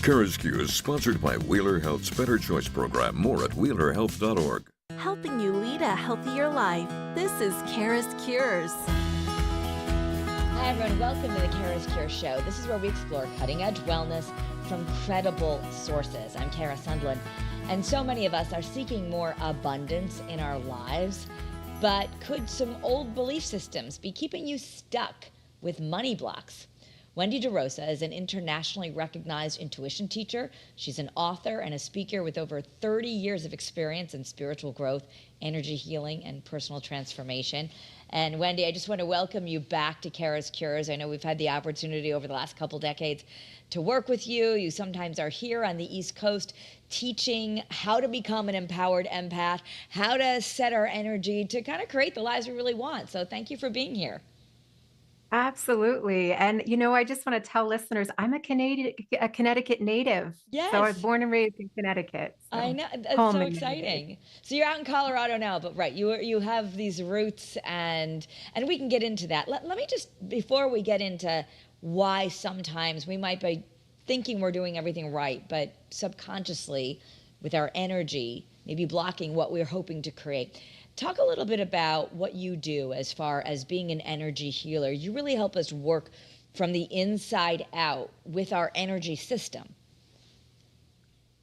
CURES is sponsored by Wheeler Health's Better Choice program. More at wheelerhealth.org. Helping you lead a healthier life. This is CURES. Hi, everyone. Welcome to the CURES Show. This is where we explore cutting-edge wellness from credible sources. I'm Kara Sundlund, and so many of us are seeking more abundance in our lives. But could some old belief systems be keeping you stuck with money blocks? Wendy De Rosa is an internationally recognized intuition teacher. She's an author and a speaker with over 30 years of experience in spiritual growth, energy healing, and personal transformation. And Wendy, I just want to welcome you back to CURES. I know we've had the opportunity over the last couple decades to work with you. You sometimes are here on the East Coast teaching how to become an empowered empath, how to set our energy to kind of create the lives we really want. So thank you for being here. Absolutely. And, I just want to tell listeners, I'm a Connecticut native. Yes. So I was born and raised in Connecticut. So I know. That's so exciting. So you're out in Colorado now, but right, you have these roots and we can get into that. Let me just, before we get into why sometimes we might be thinking we're doing everything right, but subconsciously with our energy, maybe blocking what we're hoping to create. Talk a little bit about what you do as far as being an energy healer. You really help us work from the inside out with our energy system.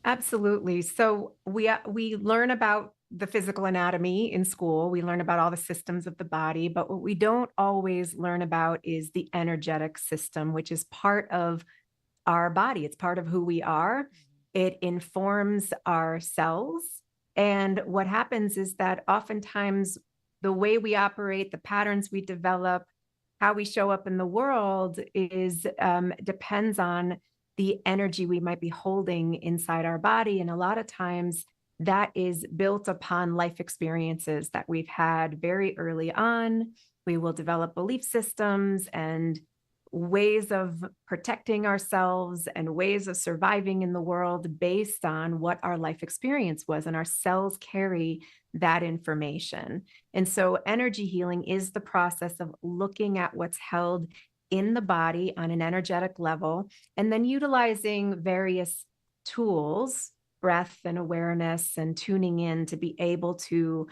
absolutely. So we learn about the physical anatomy in school. We learn about all the systems of the body, but what we don't always learn about is the energetic system, which is part of our body. It's part of who we are. It informs our cells. And what happens is that oftentimes the way we operate, the patterns we develop, how we show up in the world is depends on the energy we might be holding inside our body. And a lot of times that is built upon life experiences that we've had very early on. We will develop belief systems and ways of protecting ourselves and ways of surviving in the world based on what our life experience was. And our cells carry that information. And so energy healing is the process of looking at what's held in the body on an energetic level, and then utilizing various tools, breath and awareness and tuning in to be able to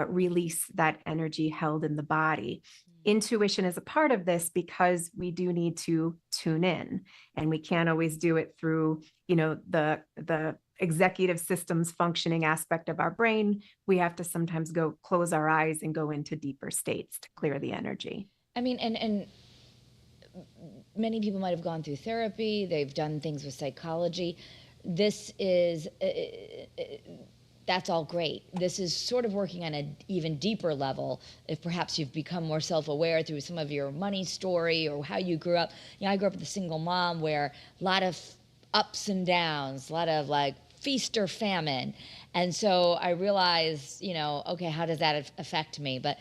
release that energy held in the body. Intuition is a part of this because we do need to tune in, and we can't always do it through, the executive systems functioning aspect of our brain. We have to sometimes go close our eyes and go into deeper states to clear the energy. I mean, and many people might have gone through therapy. They've done things with psychology. This is that's all great. This is sort of working on an even deeper level. If perhaps you've become more self-aware through some of your money story or how you grew up. I grew up with a single mom where a lot of ups and downs, a lot of like feast or famine. And so I realized, okay, how does that affect me? But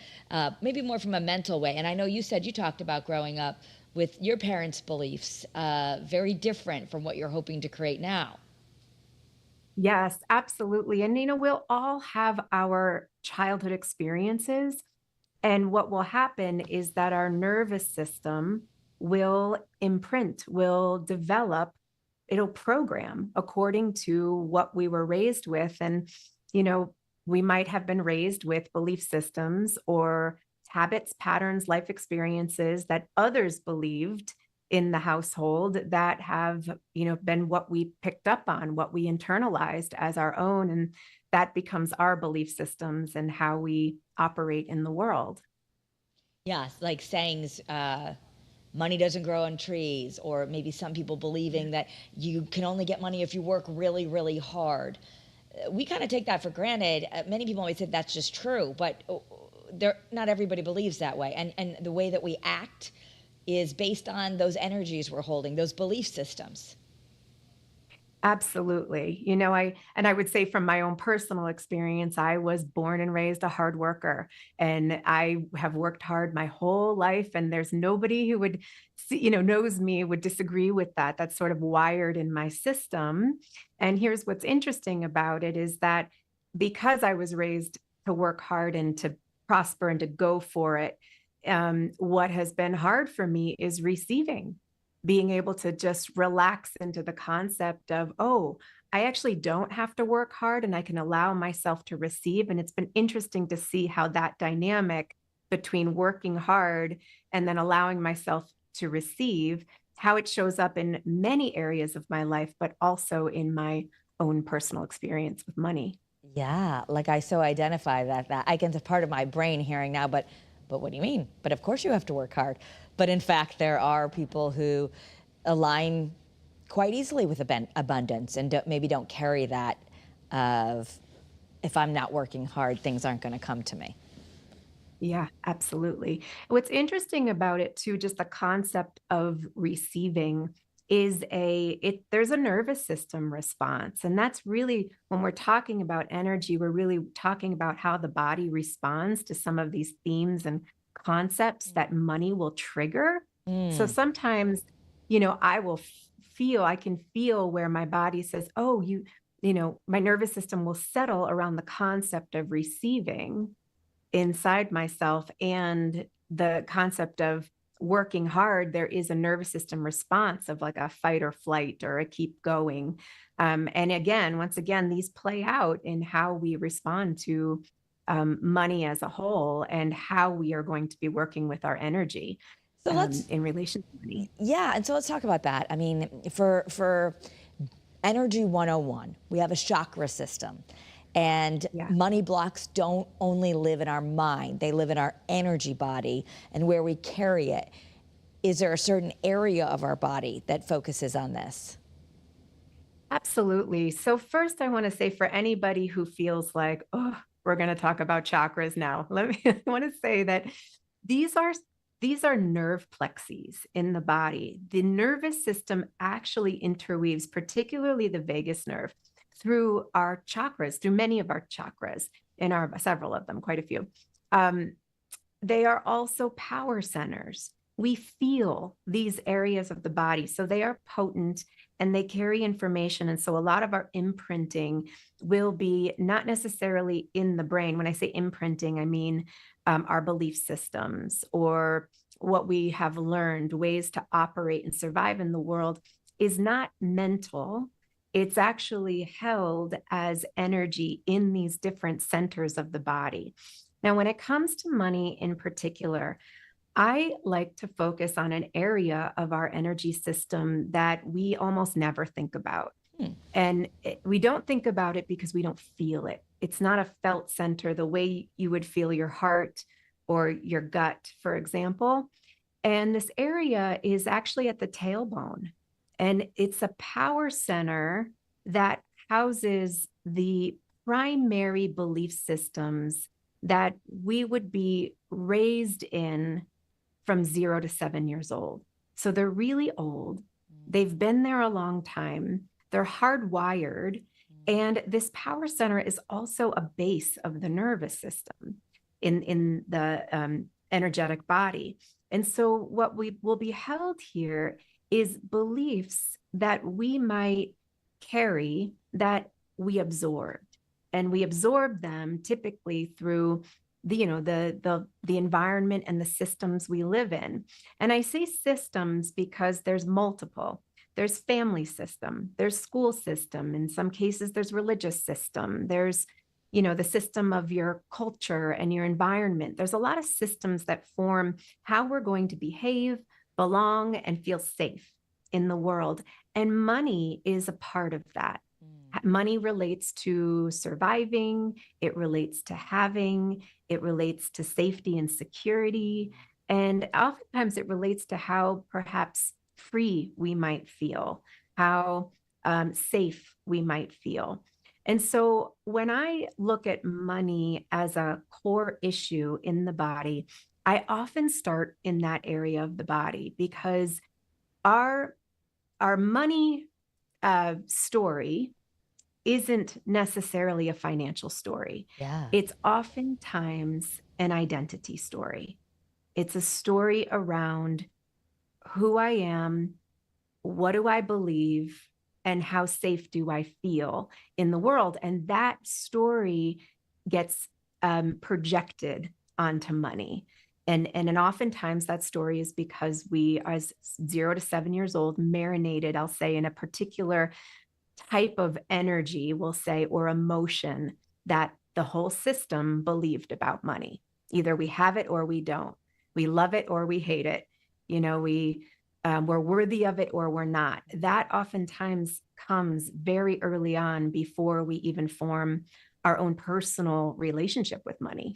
maybe more from a mental way. And I know you said you talked about growing up with your parents' beliefs, very different from what you're hoping to create now. Yes, absolutely. And, we'll all have our childhood experiences. And what will happen is that our nervous system will imprint, will develop, it'll program according to what we were raised with. And, we might have been raised with belief systems or habits, patterns, life experiences that others believed in the household that have, been what we picked up on, what we internalized as our own. And that becomes our belief systems and how we operate in the world. Yes, like sayings, money doesn't grow on trees, or maybe some people believing that you can only get money if you work really, really hard. We kind of take that for granted. Many people always say that's just true, but not everybody believes that way. And the way that we act is based on those energies we're holding, those belief systems. Absolutely. I would say from my own personal experience, I was born and raised a hard worker, and I have worked hard my whole life, and there's nobody who would see, knows me would disagree with that. That's sort of wired in my system. And here's what's interesting about it is that because I was raised to work hard and to prosper and to go for it, what has been hard for me is receiving being able to just relax into the concept of, oh, I actually don't have to work hard and I can allow myself to receive. And it's been interesting to see how that dynamic between working hard and then allowing myself to receive, how it shows up in many areas of my life, but also in my own personal experience with money. Yeah, like I so identify that I can, it's part of my brain hearing now, but what do you mean? But of course you have to work hard. But in fact, there are people who align quite easily with abundance and maybe don't carry that of, if I'm not working hard, things aren't going to come to me. Yeah, absolutely. What's interesting about it too, just the concept of receiving is there's a nervous system response. And that's really, when we're talking about energy, we're really talking about how the body responds to some of these themes and concepts that money will trigger. So sometimes, I can feel where my body says, oh, my nervous system will settle around the concept of receiving inside myself and the concept of working hard. There is a nervous system response of like a fight or flight or a keep going. And again, once again, these play out in how we respond to money as a whole and how we are going to be working with our energy So let's, in relation to money. yeah, and so let's talk about that. I mean, for Energy 101, we have a chakra system. And Yeah. money blocks don't only live in our mind, they live in our energy body and where we carry it. Is there a certain area of our body that focuses on this? Absolutely. So first, I want to say, for anybody who feels like, oh, we're going to talk about chakras now, I want to say that these are nerve plexes in the body. The nervous system actually interweaves, particularly the vagus nerve, through our chakras, through many of our chakras, several of them, quite a few. They are also power centers. We feel these areas of the body, so they are potent and they carry information. And so a lot of our imprinting will be not necessarily in the brain. When I say imprinting, I mean our belief systems or what we have learned, ways to operate and survive in the world, is not mental. It's actually held as energy in these different centers of the body. Now, when it comes to money in particular, I like to focus on an area of our energy system that we almost never think about. And we don't think about it because we don't feel it. It's not a felt center the way you would feel your heart or your gut, for example. And this area is actually at the tailbone. And it's a power center that houses the primary belief systems that we would be raised in from 0 to 7 years old. So they're really old. They've been there a long time. They're hardwired. And this power center is also a base of the nervous system in the energetic body. And so what we will be held here is beliefs that we might carry that we absorbed. And we absorb them typically through the environment and the systems we live in. And I say systems because there's multiple. There's family system, there's school system. In some cases, there's religious system. There's, the system of your culture and your environment. There's a lot of systems that form how we're going to behave, belong, and feel safe in the world. And money is a part of that. Money relates to surviving, it relates to having, it relates to safety and security. And oftentimes it relates to how perhaps free we might feel, how safe we might feel. And so when I look at money as a core issue in the body, I often start in that area of the body because our money story isn't necessarily a financial story. Yeah. It's oftentimes an identity story. It's a story around who I am, what do I believe, and how safe do I feel in the world. And that story gets projected onto money. And oftentimes that story is because we, as 0 to 7 years old, marinated, I'll say, in a particular type of energy, we'll say, or emotion that the whole system believed about money. Either we have it or we don't. We love it or we hate it. We're worthy of it or we're not. That oftentimes comes very early on before we even form our own personal relationship with money.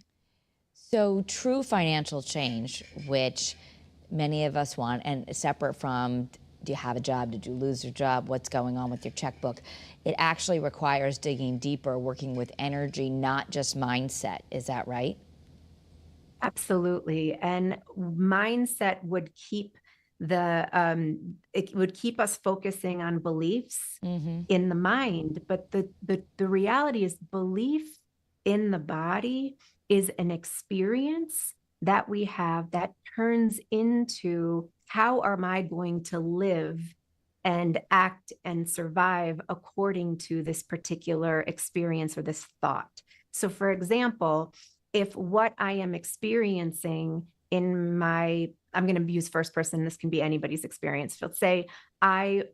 So true financial change, which many of us want, and separate from do you have a job, did you lose your job, what's going on with your checkbook, it actually requires digging deeper, working with energy, not just mindset. Is that right? Absolutely. And mindset would keep it would keep us focusing on beliefs in the mind. But the reality is belief in the body is an experience that we have that turns into how am I going to live and act and survive according to this particular experience or this thought. So for example, if what I am experiencing in I'm going to use first person, this can be anybody's experience. Let's say I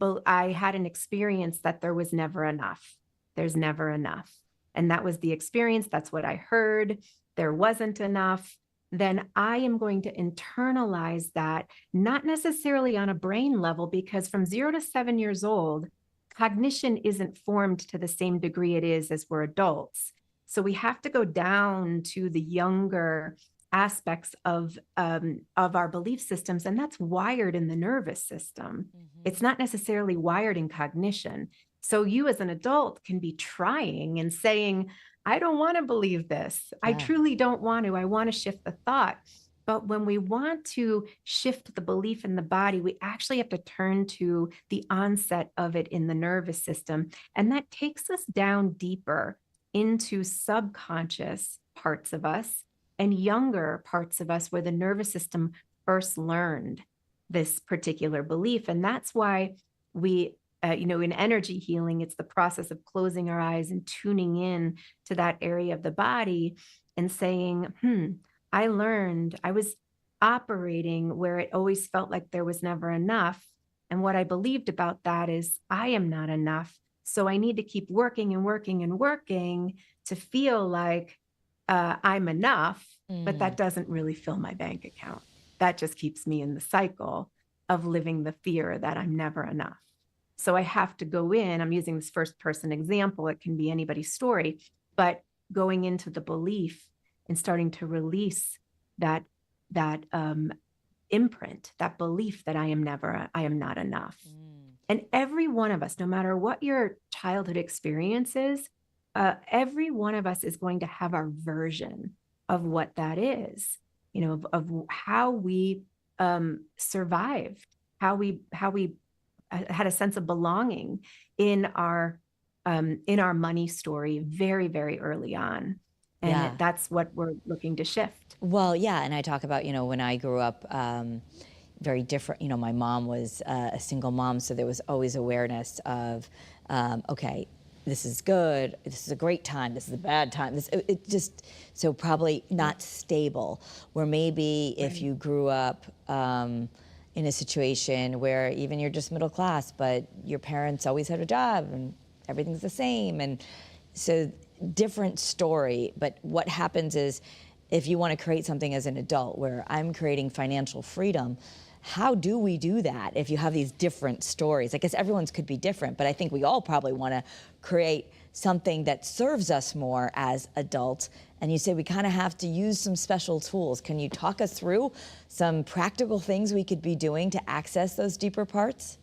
had an experience that there was never enough. There's never enough. And that was the experience. That's what I heard. There wasn't enough. Then I am going to internalize that, not necessarily on a brain level, because from 0 to 7 years old, cognition isn't formed to the same degree it is as we're adults. So we have to go down to the younger aspects of our belief systems, and that's wired in the nervous system. It's not necessarily wired in cognition. So you as an adult can be trying and saying, I don't want to believe this. I truly don't want to. I want to shift the thought. But when we want to shift the belief in the body, we actually have to turn to the onset of it in the nervous system. And that takes us down deeper into subconscious parts of us and younger parts of us where the nervous system first learned this particular belief. And that's why we, in energy healing, it's the process of closing our eyes and tuning in to that area of the body and saying, I learned I was operating where it always felt like there was never enough. And what I believed about that is I am not enough. So I need to keep working and working and working to feel like I'm enough, but that doesn't really fill my bank account. That just keeps me in the cycle of living the fear that I'm never enough. So I have to go in, I'm using this first person example, it can be anybody's story, but going into the belief and starting to release that imprint, that belief that I am not enough. And every one of us, no matter what your childhood experience is, every one of us is going to have our version of what that is, of how we survived, how we had a sense of belonging in our money story very, very early on. And that's what we're looking to shift. Well, yeah. And I talk about, when I grew up, very different, my mom was a single mom. So there was always awareness of, okay, this is good. This is a great time. This is a bad time. So probably not stable, where maybe if you grew up, in a situation where even you're just middle class, but your parents always had a job and everything's the same. And so different story, but what happens is if you want to create something as an adult where I'm creating financial freedom, how do we do that if you have these different stories? I guess everyone's could be different, but I think we all probably want to create something that serves us more as adults. And you say we kind of have to use some special tools. Can you talk us through some practical things we could be doing to access those deeper parts?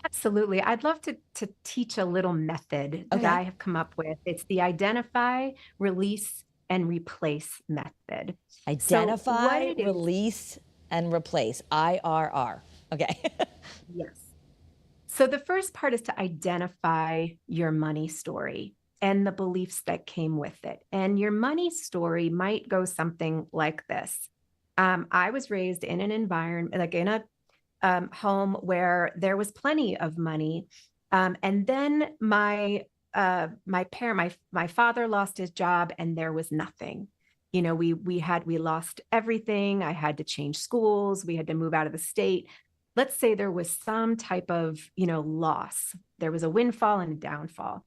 Absolutely. I'd love to teach a little method that I have come up with. It's the identify, release, and replace method. Identify, release, and replace. IRR. Okay. Yes. So the first part is to identify your money story and the beliefs that came with it. And your money story might go something like this. I was raised in an environment, like in a home where there was plenty of money. And then my father lost his job and there was nothing. You know, we lost everything. I had to change schools. We had to move out of the state. Let's say there was some type of, loss. There was a windfall and a downfall.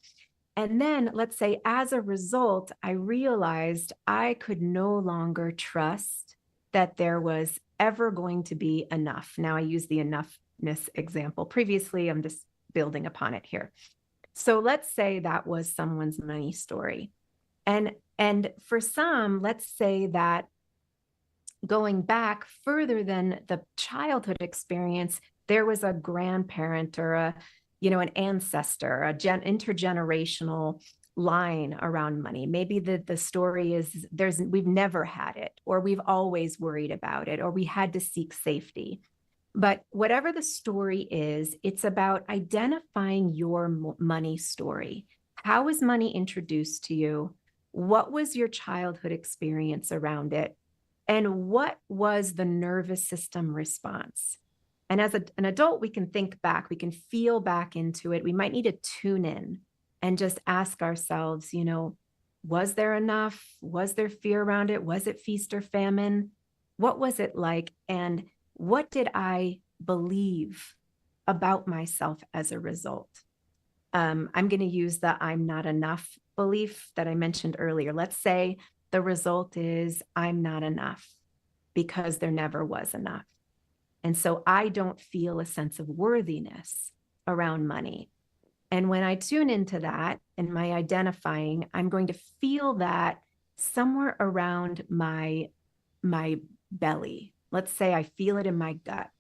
And then let's say as a result, I realized I could no longer trust that there was ever going to be enough. Now I use the enoughness example previously. I'm just building upon it here. So let's say that was someone's money story. And for some, let's say that going back further than the childhood experience, there was a grandparent or an ancestor, intergenerational line around money. Maybe the story is we've never had it, or we've always worried about it, or we had to seek safety. But whatever the story is, it's about identifying your money story. How was money introduced to you? What was your childhood experience around it? And what was the nervous system response? And as an adult, we can think back, we can feel back into it. We might need to tune in and just ask ourselves, was there enough? Was there fear around it? Was it feast or famine? What was it like? And what did I believe about myself as a result? I'm going to use the I'm not enough belief that I mentioned earlier. Let's say the result is I'm not enough because there never was enough. And so I don't feel a sense of worthiness around money. And when I tune into that and my identifying, I'm going to feel that somewhere around my belly. Let's say I feel it in my gut.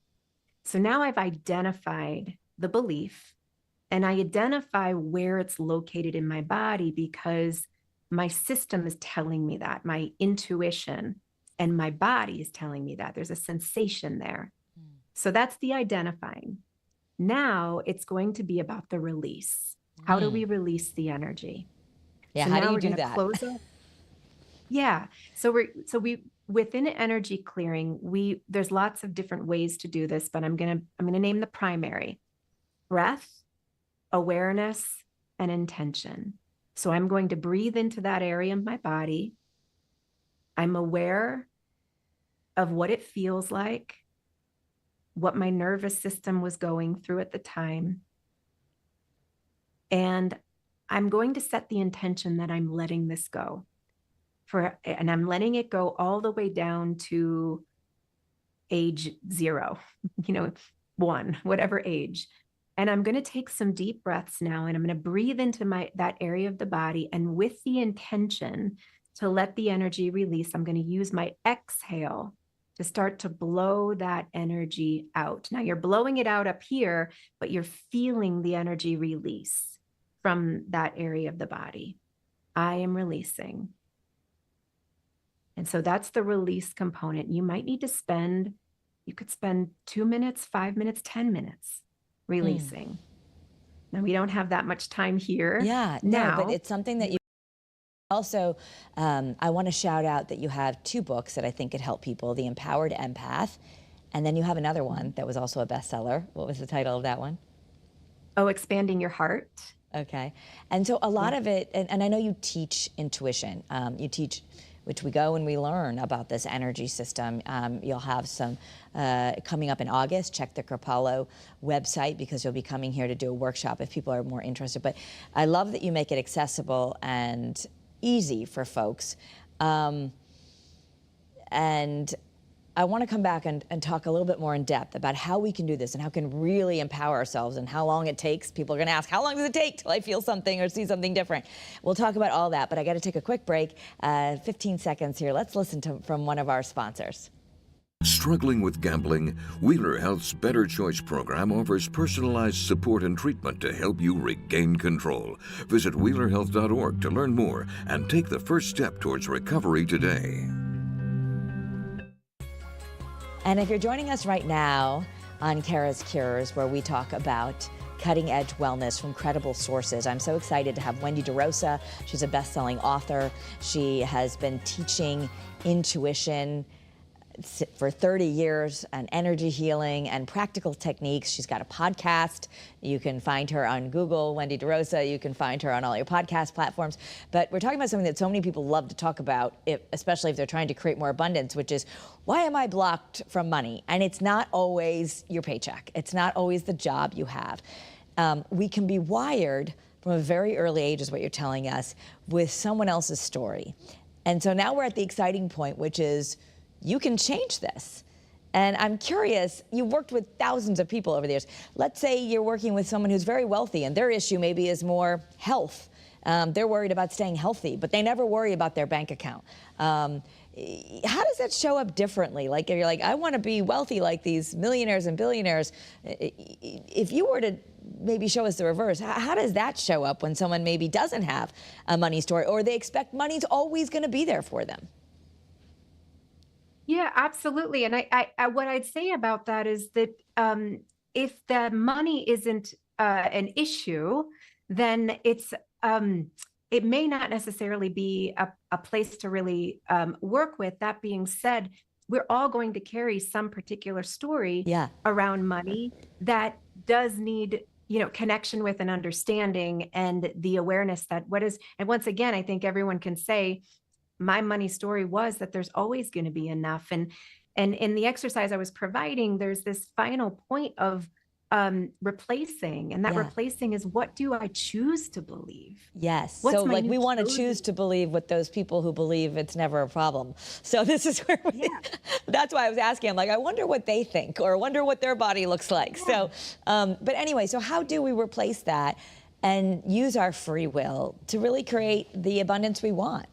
So now I've identified the belief and I identify where it's located in my body because my system is telling me that, my intuition and my body is telling me that. There's a sensation there. So that's the identifying. Now it's going to be about the release. How do we release the energy? Yeah, so how now do you we're do gonna that? Close up. Yeah. So we within energy clearing, there's lots of different ways to do this, but I'm gonna name the primary: breath, awareness, and intention. So I'm going to breathe into that area of my body. I'm aware of what it feels like, what my nervous system was going through at the time. And I'm going to set the intention that I'm letting this go. And I'm letting it go all the way down to age 0, 1, whatever age. And I'm going to take some deep breaths now, and I'm going to breathe into that area of the body. And with the intention to let the energy release, I'm going to use my exhale to start to blow that energy out. Now you're blowing it out up here, but you're feeling the energy release from that area of the body. I am releasing. And so that's the release component. You might need to you could spend 2 minutes, 5 minutes, 10 minutes releasing. Now we don't have that much time here. Yeah, now, no, but it's something that you also, I want to shout out that you have 2 books that I think could help people: The Empowered Empath, and then you have another one that was also a bestseller. What was the title of that one? Oh, Expanding Your Heart. Okay. And so a lot of it, and I know you teach intuition, you teach, which we go and we learn about this energy system. You'll have some coming up in August. Check the Kripalu website because you'll be coming here to do a workshop if people are more interested. But I love that you make it accessible and easy for folks. And I want to come back and talk a little bit more in depth about how we can do this and how we can really empower ourselves and how long it takes. People are going to ask, how long does it take till I feel something or see something different? We'll talk about all that, but I got to take a quick break. 15 seconds here. Let's listen from one of our sponsors. Struggling with gambling? Wheeler Health's Better Choice program offers personalized support and treatment to help you regain control. Visit WheelerHealth.org to learn more and take the first step towards recovery today. And if you're joining us right now on Kara's Cures, where we talk about cutting-edge wellness from credible sources, I'm so excited to have Wendy De Rosa. She's a best-selling author. She has been teaching intuition for 30 years on energy healing and practical techniques. She's got a podcast. You can find her on Google, Wendy De Rosa. You can find her on all your podcast platforms. But we're talking about something that so many people love to talk about, especially if they're trying to create more abundance, which is, why am I blocked from money? And it's not always your paycheck. It's not always the job you have. We can be wired from a very early age, is what you're telling us, with someone else's story. And so now we're at the exciting point, which is, you can change this. And I'm curious, you've worked with thousands of people over the years. Let's say you're working with someone who's very wealthy and their issue maybe is more health. They're worried about staying healthy, but they never worry about their bank account. How does that show up differently? Like, if you're like, I want to be wealthy like these millionaires and billionaires. If you were to maybe show us the reverse, how does that show up when someone maybe doesn't have a money story, or they expect money's always going to be there for them? Yeah, absolutely. And I what I'd say about that is that if the money isn't an issue, then it may not necessarily be a place to really work with. That being said, we're all going to carry some particular story around money that does need, connection with an understanding and the awareness that and once again, I think everyone can say, my money story was that there's always going to be enough. And in the exercise I was providing, there's this final point of replacing, and that replacing is, what do I choose to believe? Yes. So like, we want to choose to believe what those people who believe it's never a problem. So this is where that's why I was asking. I'm like, I wonder what they think, or I wonder what their body looks like. So, but anyway, so how do we replace that and use our free will to really create the abundance we want?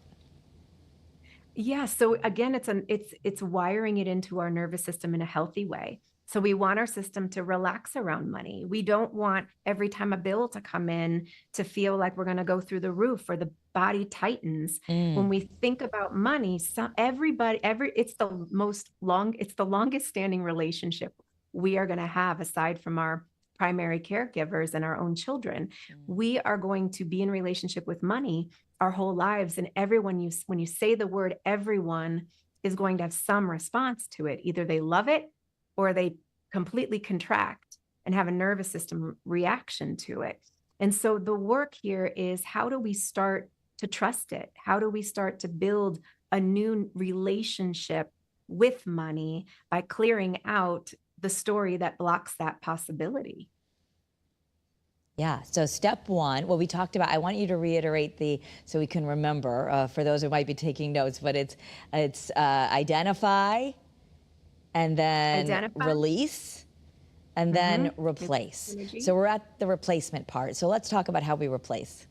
Yeah. So again, it's wiring it into our nervous system in a healthy way. So we want our system to relax around money. We don't want every time a bill to come in to feel like we're going to go through the roof or the body tightens. When we think about money, it's the longest standing relationship we are going to have, aside from our primary caregivers and our own children. We are going to be in relationship with money our whole lives. And when you say the word, everyone is going to have some response to it. Either they love it or they completely contract and have a nervous system reaction to it. And so the work here is, how do we start to trust it? How do we start to build a new relationship with money by clearing out the story that blocks that possibility? Yeah. So step one, what we talked about, I want you to reiterate so we can remember, for those who might be taking notes, but it's identify, and then release, and then replace. So we're at the replacement part. So let's talk about how we replace.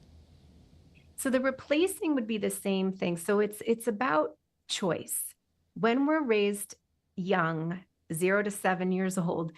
So the replacing would be the same thing. So it's about choice. When we're raised young, 0 to 7 years old,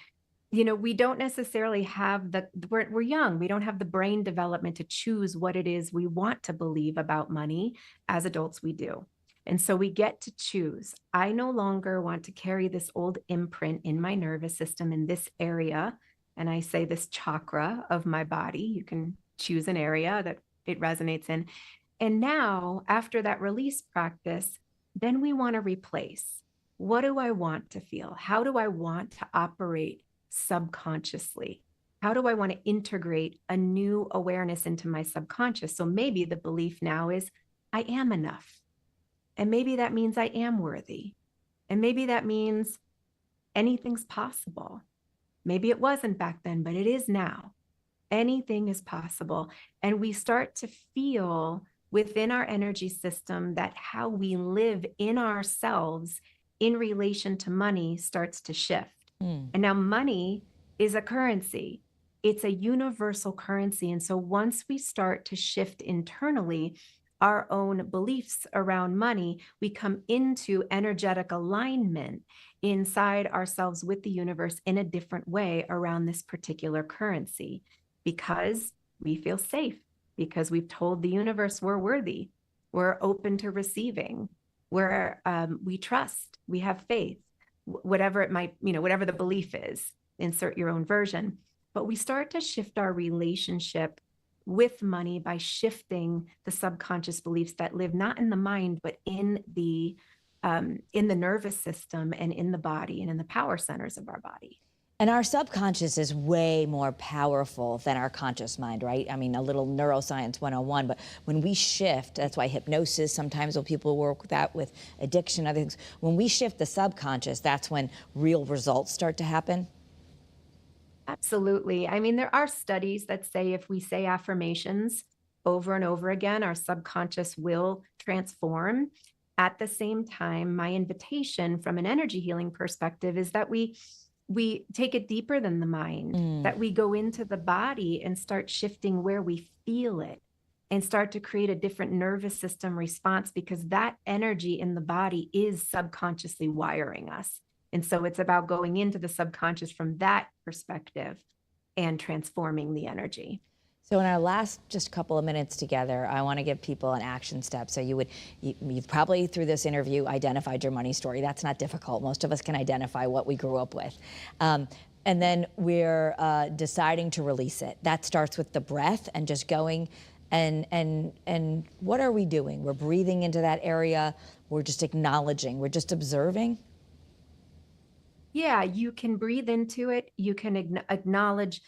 we don't necessarily have we're young. We don't have the brain development to choose what it is we want to believe about money. As adults, we do. And so we get to choose. I no longer want to carry this old imprint in my nervous system in this area. And I say this chakra of my body. You can choose an area that it resonates in. And now, after that release practice, then we want to replace. What do I want to feel? How do I want to operate subconsciously? How do I want to integrate a new awareness into my subconscious? So maybe the belief now is, I am enough. And maybe that means I am worthy. And maybe that means anything's possible. Maybe it wasn't back then, but it is now. Anything is possible. And we start to feel within our energy system that how we live in ourselves in relation to money starts to shift. And now money is a currency. It's a universal currency. And so once we start to shift internally our own beliefs around money, we come into energetic alignment inside ourselves with the universe in a different way around this particular currency, because we feel safe, because we've told the universe we're worthy, we're open to receiving, we trust, we have faith. Whatever it might, whatever the belief is, insert your own version. But we start to shift our relationship with money by shifting the subconscious beliefs that live not in the mind, but in the in the nervous system and in the body and in the power centers of our body. And our subconscious is way more powerful than our conscious mind, right? I mean, a little neuroscience 101, but when we shift, that's why hypnosis, sometimes when people work with that with addiction, other things, when we shift the subconscious, that's when real results start to happen. Absolutely. I mean, there are studies that say if we say affirmations over and over again, our subconscious will transform. At the same time, my invitation from an energy healing perspective is that we take it deeper than the mind, that we go into the body and start shifting where we feel it and start to create a different nervous system response, because that energy in the body is subconsciously wiring us. And so it's about going into the subconscious from that perspective and transforming the energy. So in our last just couple of minutes together, I want to give people an action step. So you've probably through this interview identified your money story. That's not difficult. Most of us can identify what we grew up with. And then we're deciding to release it. That starts with the breath and just going and what are we doing? We're breathing into that area. We're just acknowledging. We're just observing. Yeah, you can breathe into it. You can acknowledge.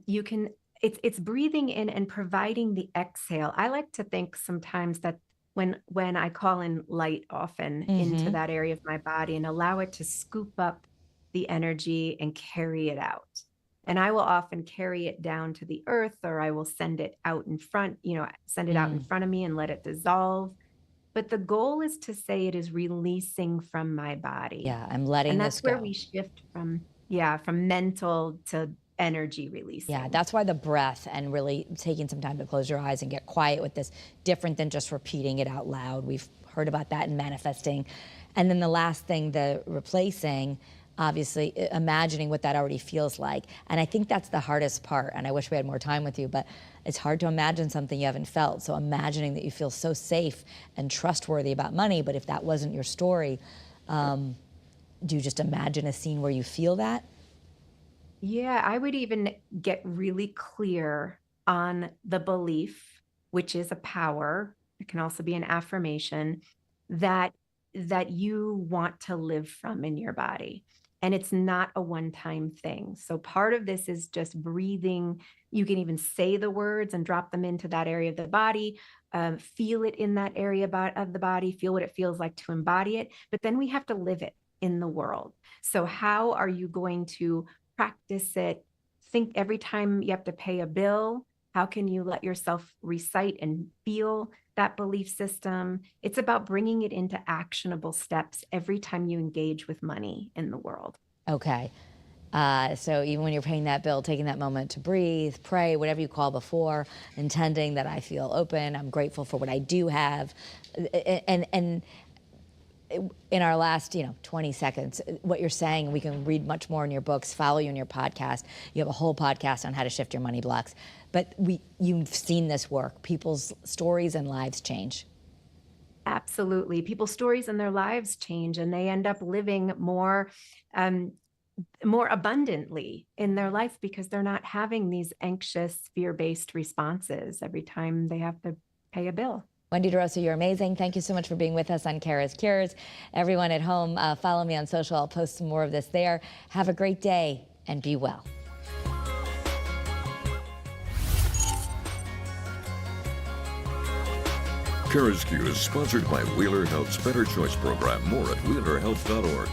You can. It's breathing in and providing the exhale. I like to think sometimes that when I call in light often into that area of my body and allow it to scoop up the energy and carry it out. And I will often carry it down to the earth, or I will send it out in front, send it out in front of me and let it dissolve. But the goal is to say it is releasing from my body. Yeah, I'm letting this go. And that's where we shift from mental to energy releasing. Yeah, that's why the breath and really taking some time to close your eyes and get quiet with this, different than just repeating it out loud. We've heard about that in manifesting. And then the last thing, the replacing, obviously imagining what that already feels like. And I think that's the hardest part. And I wish we had more time with you, but it's hard to imagine something you haven't felt. So imagining that you feel so safe and trustworthy about money, but if that wasn't your story, do you just imagine a scene where you feel that? Yeah, I would even get really clear on the belief, which is a power. It can also be an affirmation that you want to live from in your body. And it's not a one-time thing. So part of this is just breathing. You can even say the words and drop them into that area of the body. Feel it in that area of the body. Feel what it feels like to embody it. But then we have to live it in the world. So how are you going to practice it? Think every time you have to pay a bill, how can you let yourself recite and feel that belief system? It's about bringing it into actionable steps every time you engage with money in the world. Okay. So even when you're paying that bill, taking that moment to breathe, pray, whatever you call before, intending that I feel open, I'm grateful for what I do have. And in our last 20 seconds, what you're saying, we can read much more in your books, follow you in your podcast. You have a whole podcast on how to shift your money blocks. But you've seen this work. People's stories and lives change. Absolutely. People's stories and their lives change, and they end up living more abundantly in their life because they're not having these anxious, fear-based responses every time they have to pay a bill. Wendy De Rosa, you're amazing. Thank you so much for being with us on CURES. Everyone at home, follow me on social. I'll post some more of this there. Have a great day and be well. CURES is sponsored by Wheeler Health's Better Choice program. More at wheelerhealth.org.